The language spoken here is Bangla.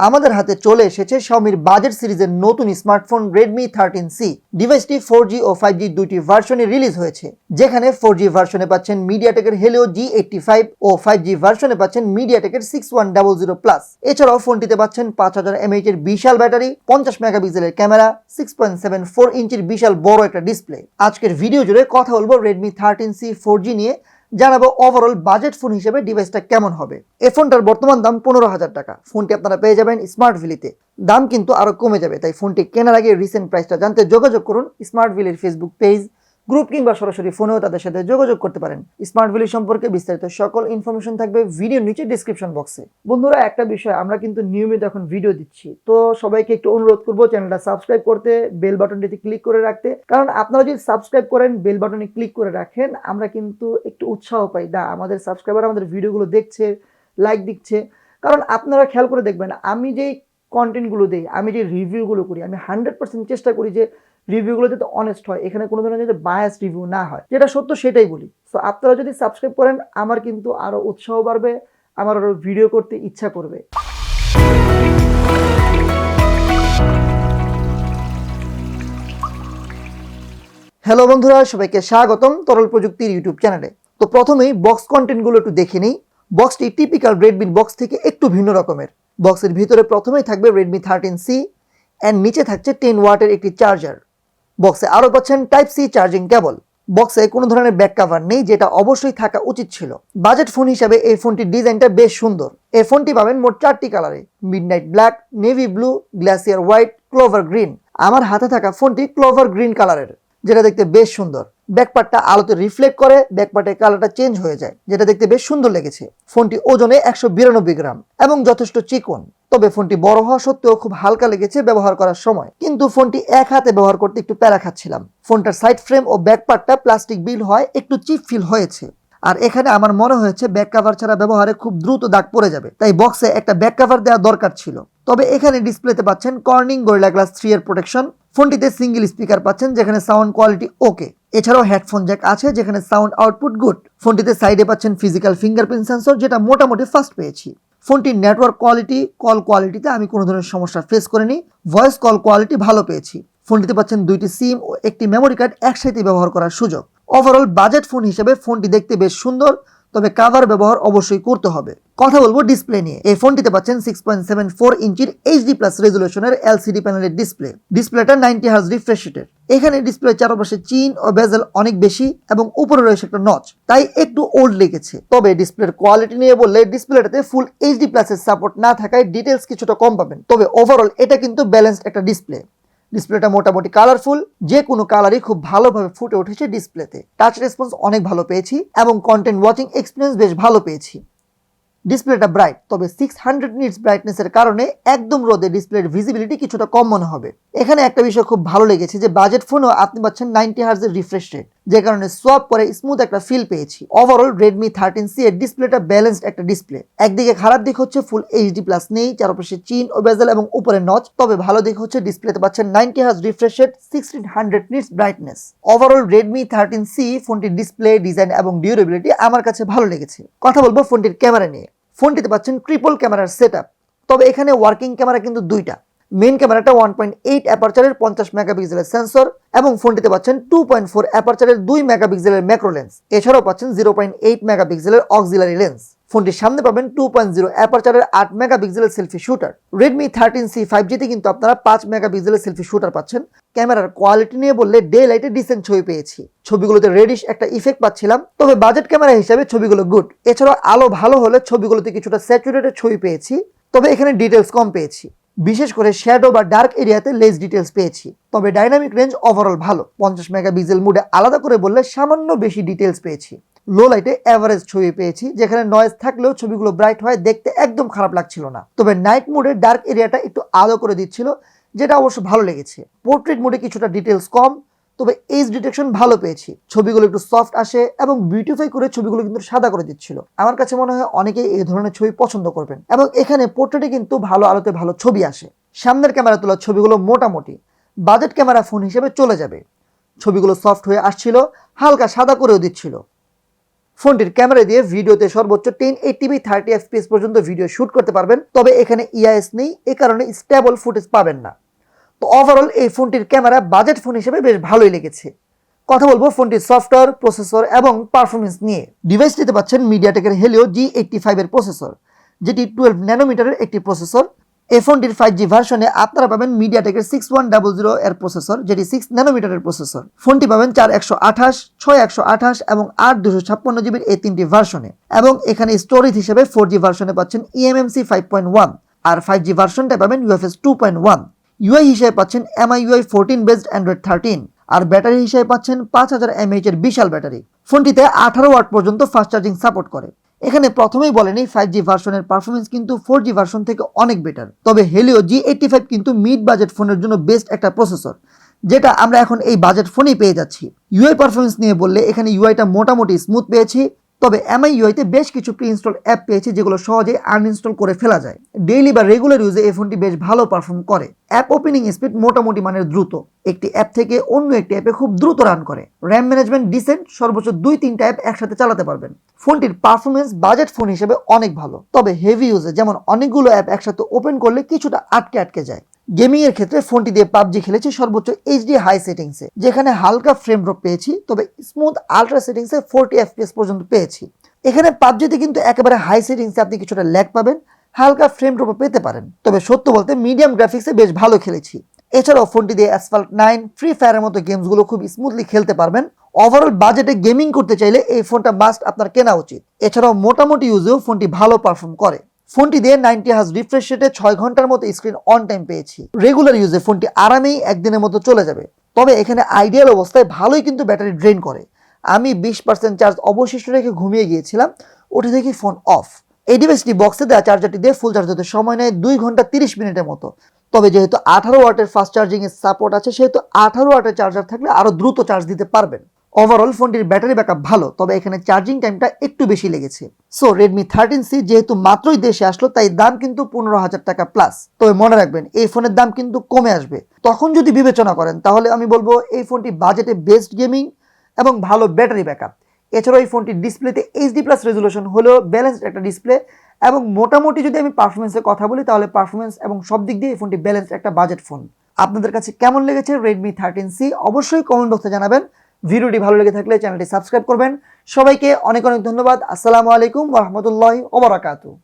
আমাদের হাতে চলে এসেছে Xiaomiর বাজেট সিরিজের নতুন স্মার্টফোন Redmi 13C। ডিভাইসটি 4G ও 5G দুইটি ভার্সনে রিলিজ হয়েছে, যেখানে 4G ভার্সনে পাচ্ছেন মিডিয়াটেকের Helio G85 ও 5G ভার্সনে পাচ্ছেন মিডিয়াটেকের 6100 এছাড়াও ফোনটিতে পাচ্ছেন 5000 mAh এর বিশাল ব্যাটারি, 50 মেগাপিক্সেলের ক্যামেরা, 6.74 ইঞ্চির বিশাল বড় একটা ডিসপ্লে। আজকের ভিডিও জুড়ে কথা বলবো Redmi 13C 4G নিয়ে, জানাবো ওভারঅল বাজেট ফোন হিসেবে ডিভাইসটা কেমন হবে। এই ফোনটার বর্তমান দাম 15,000 টাকা। ফোনটি আপনারা পেয়ে যাবেন স্মার্ট ভ্যালিতে। দাম কিন্তু আরো কমে যাবে, তাই ফোনটি কেনার আগে রিসেন্ট প্রাইসটা জানতে যোগাযোগ করুন স্মার্ট ভ্যালির ফেসবুক পেজ, গ্রুপ কিংবা সরাসরি ফোনেও তাদের সাথে যোগাযোগ করতে পারেন। স্মার্ট ভ্যালি সম্পর্কে বিস্তারিত সকল ইনফরমেশন থাকবে ভিডিওর নিচে ডেসক্রিপশন বক্সে। বন্ধুরা, একটা বিষয়, আমরা কিন্তু নিয়মিত এখন ভিডিও দিচ্ছি, তো সবাইকে একটু অনুরোধ করবো চ্যানেলটা সাবস্ক্রাইব করতে, বেল বাটনটিতে ক্লিক করে রাখতে। কারণ আপনারা যদি সাবস্ক্রাইব করেন, বেল বাটনে ক্লিক করে রাখেন, আমরা কিন্তু একটু উৎসাহ পাই, আমাদের সাবস্ক্রাইবার আমাদের ভিডিওগুলো দেখছে, লাইক দিচ্ছে। কারণ আপনারা খেয়াল করে দেখবেন, আমি যেই কন্টেন্টগুলো দিই, আমি যে রিভিউগুলো করি, আমি 100% চেষ্টা করি যে রিভিউগুলো যাতে অনেস্ট হয়, এখানে কোনো ধরনের যাতে বায়াস রিভিউ না হয়, যেটা সত্য সেটাই বলি। সো আপনারা যদি সাবস্ক্রাইব করেন, আমার কিন্তু আরো উৎসাহ বাড়বে, আমার আরো ভিডিও করতে ইচ্ছা করবে। হ্যালো বন্ধুরা, সবাইকে স্বাগতম তরল প্রযুক্তির ইউটিউব চ্যানেলে। তো প্রথমেই বক্স কন্টেন্টগুলো একটু দেখে নিই। বক্সটি টিপিক্যাল রেডমি বক্স থেকে একটু ভিন্ন রকমের। বক্সের ভিতরে প্রথমেই থাকবে Redmi 13C এন্ড নিচে থাকছে 10 ওয়াটের একটি চার্জার। বক্সে আরো পাচ্ছেন টাইপ সি চার্জিং কেবল। বক্সে কোনো ধরনের ব্যাক কভার নেই, যেটা অবশ্যই থাকা উচিত ছিল। বাজেট ফোন হিসাবে এই ফোনটির ডিজাইনটা বেশ সুন্দর। এই ফোনটি পাবেন মোট 4টি কালারে: midnight black, navy blue, glacier white, clover green. আমার হাতে থাকা ফোনটি ক্লোভার গ্রিন কালারের, যেটা দেখতে বেশ সুন্দর। ব্যাকপার্টটা আলোতে রিফ্লেক্ট করে, ব্যাকপার্টের কালারটা চেঞ্জ হয়ে যায়, যেটা দেখতে বেশ সুন্দর লেগেছে। ফোনটি ওজনে 192 গ্রাম এবং যথেষ্ট চিকন। তবে ফোনটি বড় হওয়া সত্ত্বেও খুব হালকা লেগেছে ব্যবহার করার সময়, কিন্তু ফোনটি এক হাতে ব্যবহার করতে একটু প্যারা খাচ্ছিলাম। ফোনটার সাইড ফ্রেম ও ব্যাকপার্টটা প্লাস্টিক বিল হয় একটু চিপ ফিল হয়েছে। আর এখানে আমার মনে হয়েছে ব্যাক কভার ছাড়া ব্যবহারে খুব দ্রুত দাগ পড়ে যাবে, তাই বক্সে একটা ব্যাক কভার দেওয়া দরকার ছিল। তবে এখানে ডিসপ্লেতে পাচ্ছেন কর্নিং গরিলা গ্লাস 3 এর প্রোটেকশন। ফোনটিতে সিঙ্গেল স্পিকার পাচ্ছেন, যেখানে সাউন্ড কোয়ালিটি ওকে। এছাড়াও হেডফোন জ্যাক আছে, যেখানে সাউন্ড আউটপুট গুড। ফোনটিতে সাইডে পাচ্ছেন ফিজিক্যাল ফিঙ্গারপ্রিন্ট সেন্সর, যেটা মোটামুটি ফাস্ট পেয়েছি। ফোনটির নেটওয়ার্ক কোয়ালিটি, কল কোয়ালিটিতে আমি কোনো ধরনের সমস্যা ফেস করিনি। ভয়েস কল কোয়ালিটি ভালো পেয়েছি। ফোনটিতে পাচ্ছেন 2টি সিম ও একটি মেমোরি কার্ড একসাথে ব্যবহার করার সুযোগ। ওভারঅল বাজেট ফোন হিসেবে ফোনটি দেখতে বেশ সুন্দর, তবে কাভার ব্যবহার অবশ্যই করতে হবে। কথা বলবো ডিসপ্লে নিয়ে। এই ফোনটিতে পাচ্ছেন 6.74 ইঞ্চির HD+ রেজুলেশনের LCD প্যানেলের ডিসপ্লে। ডিসপ্লেটা 90 হার্জ রিফ্রেশ রেটের। এখানে ডিসপ্লের চারপাশে চিন ও বেজেল অনেক বেশি এবং উপরে রয়েছে একটা নচ, তাই একটু ওল্ড লেগেছে। তবে ডিসপ্লের কোয়ালিটি নিয়ে বললে, ডিসপ্লেটাতে ফুল HD+ এর সাপোর্ট না থাকায় ডিটেলস কিছুটা কম পাবেন। তবে ওভারঅল এটা কিন্তু ব্যালেন্সড একটা ডিসপ্লে। ডিসপ্লেটা মোটামুটি কালারফুল, যে কোনো কালারই খুব ভালোভাবে ফুটে উঠেছে ডিসপ্লেতে। টাচ রেসপন্স অনেক ভালো পেয়েছি এবং কন্টেন্ট ওয়াচিং এক্সপিরিয়েন্স বেশ ভালো পেয়েছি। ডিসপ্লেটা ব্রাইট, তবে 600 নিটস ব্রাইটনেসের কারণে একদম রোদে ডিসপ্লের ভিজিবিলিটি কিছুটা কম মনে হবে। এখানে একটা বিষয় খুব ভালো লেগেছে যে বাজেট ফোনেও আপনি পাচ্ছেন 90 হার্জের রিফ্রেশ রেট, যে কারণে সোয়াপ করে স্মুথ একটা ফিল পেয়েছি। ওভারঅল Redmi 13C এর ডিসপ্লেটা ব্যালেন্সড একটা ডিসপ্লে। একদিকে খারাপ দিক হচ্ছে ফুল HD+ নেই, চারপাশে চিন ও বেজেল এবং উপরে নচ। তবে ভালো দিক হচ্ছে ডিসপ্লেতে পাচ্ছেন 90 hertz refresh rate, 1600 nits brightness. Overall Redmi 13C ফোনটির ডিসপ্লে, ডিজাইন এবং ডিউরেবিলিটি আমার কাছে ভালো লেগেছে। কথা বলবো ফোনটির ক্যামেরা নিয়ে। ফোনটিতে পাচ্ছেন ট্রিপল ক্যামেরার সেটআপ, তবে এখানে ওয়ার্কিং ক্যামেরা কিন্তু দুইটা। মেইন ক্যামেরাটা 1.8 অ্যাপারচারের 50 মেগাপিক্সেলের সেন্সর এবং ফোনটিতে পাচ্ছেন 2.4 অ্যাপারচারের 2 মেগাপিক্সেলের ম্যাক্রো লেন্স। এছাড়াও পাচ্ছেন 0.8 মেগাপিক্সেলের অক্সিলারি লেন্স। ফোনটির সামনে পাবেন 2.0 অ্যাপারচারের 8 মেগাপিক্সেলের selfie shooter. Redmi 13C 5G তে কিন্তু আপনারা 5 মেগাপিক্সেলের সেলফি শুটার পাচ্ছেন। ক্যামেরার কোয়ালিটি নিয়ে বললে, ডে লাইটে ডিসেন্ট ছবি পেয়েছি। ছবিগুলোতে রেডিশ একটা ইফেক্ট পাচ্ছিলাম, তবে বাজেট ক্যামেরা হিসাবে ছবিগুলো গুড। এছাড়াও আলো ভালো হলে ছবিগুলোতে কিছুটা স্যাচুরেটেড ছবি পেয়েছি, তবে এখানে ডিটেলস কম পেয়েছি। বিশেষ করে শ্যাডো বা ডার্ক এরিয়াতে লেস ডিটেলস পেয়েছি। তবে ডাইনামিক রেঞ্জ ওভারঅল ভালো। 50 মেগাপিক্সেল মুডে আলাদা করে বললে সামান্য বেশি ডিটেলস পেয়েছি। লো লাইটে এভারেজ ছবি পেয়েছি, যেখানে নয়েজ থাকলেও ছবিগুলো ব্রাইট হয়, দেখতে একদম খারাপ লাগছিল না। তবে নাইট মুডে ডার্ক এরিয়াটা একটু আলো করে দিচ্ছিল, যেটা অবশ্য ভালো লেগেছে। পোর্ট্রেট মুডে কিছুটা ডিটেলস কম, তবে এজ ডিটেকশন ভালো পেয়েছি। ছবিগুলো একটু সফট আসে এবং বিউটিফাই করে ছবিগুলো কিন্তু সাদা করে দিচ্ছিল। আমার কাছে মনে হয় অনেকেই এই ধরনের ছবি পছন্দ করবেন। এবং এখানে পোর্ট্রেটে কিন্তু ভালো আলোতে ভালো ছবি আসে। সামনের ক্যামেরা তোলা ছবিগুলো মোটামুটি বাজেট ক্যামেরা ফোন হিসেবে চলে যাবে। ছবিগুলো সফট হয়ে আসছিল, হালকা সাদা করেও দিচ্ছিল। ফোনটির ক্যামেরা দিয়ে ভিডিওতে সর্বোচ্চ 1080p 30fps পর্যন্ত ভিডিও শুট করতে পারবেন, তবে এখানে ইআইএস নেই, এ কারণে স্টেবল ফুটেজ পাবেন না। তো ওভারঅল এই ফোনটির ক্যামেরা বাজেট ফোন হিসেবে বেশ ভালোই লেগেছে। কথা বলবো ফোনটির সফটওয়্যার, প্রসেসর এবং পারফরমেন্স নিয়ে। ডিভাইসটিতে পাচ্ছেন মিডিয়াটেকের হেলিও G85 এর প্রসেসর, যেটি 12 ন্যানোমিটারের একটি প্রসেসর। এই ফোনটির 5G ভার্সনে আপনারা পাবেন মিডিয়াটেকের 6100 এর প্রসেসর, যেটি 6 ন্যানোমিটারের প্রসেসর। ফোনটি পাবেন 4128, 6128 এবং 8256 জিবির এই তিনটি ভার্সনে, এবং এখানে স্টোরেজ হিসেবে 4G ভার্সনে পাচ্ছেন eMMC 5.1, আর 5G ভার্সনটা পাবেন UFS 2.1। ইউআই হিসেবে পাচ্ছেন MIUI 14 বেসড Android 13, আর ব্যাটারি হিসেবে পাচ্ছেন 5000 mAh এর বিশাল ব্যাটারি। ফোনটিতে 18 ওয়াট পর্যন্ত ফাস্ট চার্জিং সাপোর্ট করে। এখানে প্রথমেই বলেনি 5G ভার্সনের পারফরমেন্স কিন্তু 4G ভার্সন থেকে অনেক বেটার, তবে হেলিও G85 কিন্তু মিড বাজেট ফোনের জন্য বেস্ট একটা প্রসেসর, যেটা আমরা এখন এই বাজেট ফোনেই পেয়ে যাচ্ছি। ইউআই পারফরমেন্স নিয়ে বললে এখানে ইউআইটা মোটামুটি স্মুথ পেয়েছি, তবে MIUI-তে বেশ কিছু প্রি ইনস্টল অ্যাপ পেয়েছি যেগুলো সহজেই আনইনস্টল করে ফেলা যায়। ডেইলি বা রেগুলার ইউজে এই ফোনটি বেশ ভালো পারফর্ম করে। অ্যাপ ওপেনিং স্পিড মোটামুটি মানের দ্রুত, একটি অ্যাপ থেকে অন্য একটি অ্যাপে খুব দ্রুত রান করে। র্যাম ম্যানেজমেন্ট ডিসেন্ট, সর্বোচ্চ 2-3টা অ্যাপ একসাথে চালাতে পারবেন। ফোনটির পারফরমেন্স বাজেট ফোন হিসেবে অনেক ভালো, তবে হেভি ইউজে যেমন অনেকগুলো অ্যাপ একসাথে ওপেন করলে কিছুটা আটকে যায়। গেমিং এর ক্ষেত্রে ফোনটি দিয়ে পাবজি খেলেছি সর্বোচ্চ HD হাই সেটিংসে, যেখানে হালকা ফ্রেম ড্রপ পেয়েছি, তবে স্মুথ আলট্রা সেটিংসে 40 FPS পর্যন্ত পেয়েছি। এখানে পাবজিতে কিন্তু একেবারে হাই সেটিংসে আপনি কিছুটা ল্যাগ পাবেন, হালকা ফ্রেম ড্রপও পেতে পারেন, তবে সত্য বলতে মিডিয়াম গ্রাফিক্সে বেশ ভালো খেলেছি। এছাড়াও ফোনটি দিয়ে অ্যাসফাল্ট 9, ফ্রি ফায়ারের মতো গেমসগুলো খুব স্মুথলি খেলতে পারবেন। ওভারঅল বাজেটে গেমিং করতে চাইলে এই ফোনটা মাস্ট আপনার কেনা উচিত। এছাড়াও মোটামুটি ইউজেও ফোনটি ভালো পারফর্ম করে। ফোনটি দিয়ে 90 হার্জ রিফ্রেশ রেটে 6 ঘন্টার মতো স্ক্রিন অন টাইম পেয়েছি। রেগুলার ইউজে ফোনটি আরামেই একদিনের মতো চলে যাবে, তবে এখানে আইডিয়াল অবস্থায় ভালোই কিন্তু ব্যাটারি ড্রেন করে। আমি 20% চার্জ অবশিষ্ট রেখে ঘুমিয়ে গিয়েছিলাম, উঠে দেখি ফোন অফ। এই ডিভাইসটি বক্সে দেওয়া চার্জারটি দিয়ে ফুল চার্জ হতে সময় নেয় 2 ঘন্টা 30 মিনিটের মতো, তবে যেহেতু 18 ওয়াটের ফাস্ট চার্জিং এর সাপোর্ট আছে, সেহেতু 18 ওয়াটের চার্জার থাকলে আরো দ্রুত চার্জ দিতে পারবেন। ওভারঅল ফোনটির ব্যাটারি ব্যাকআপ ভালো, তবে এখানে চার্জিং টাইমটা একটু বেশি লেগেছে। সো Redmi 13C যেহেতু মাত্রই দেশে আসলো, তাই দাম কিন্তু 15,000 টাকা প্লাস। তবে মনে রাখবেন এই ফোনের দাম কিন্তু কমে আসবে, তখন যদি বিবেচনা করেন তাহলে আমি বলবো এই ফোনটি বাজেটে বেস্ট গেমিং এবং ভালো ব্যাটারি ব্যাকআপ। এছাড়াও এই ফোনটির ডিসপ্লেতে HD+ রেজুলেশন হলেও ব্যালেন্সড একটা ডিসপ্লে, এবং মোটামুটি যদি আমি পারফরমেন্সের কথা বলি তাহলে পারফরমেন্স এবং সব দিক দিয়ে এই ফোনটি ব্যালেন্সড একটা বাজেট ফোন। আপনাদের কাছে কেমন লেগেছে Redmi 13C অবশ্যই কমেন্ট বক্সে জানাবেন। ভিডিওটি ভালো লেগে থাকলে চ্যানেলটি সাবস্ক্রাইব করবেন। সবাইকে অনেক অনেক ধন্যবাদ। আসসালামু আলাইকুম ওয়া রাহমাতুল্লাহি ওয়া বারাকাতুহু।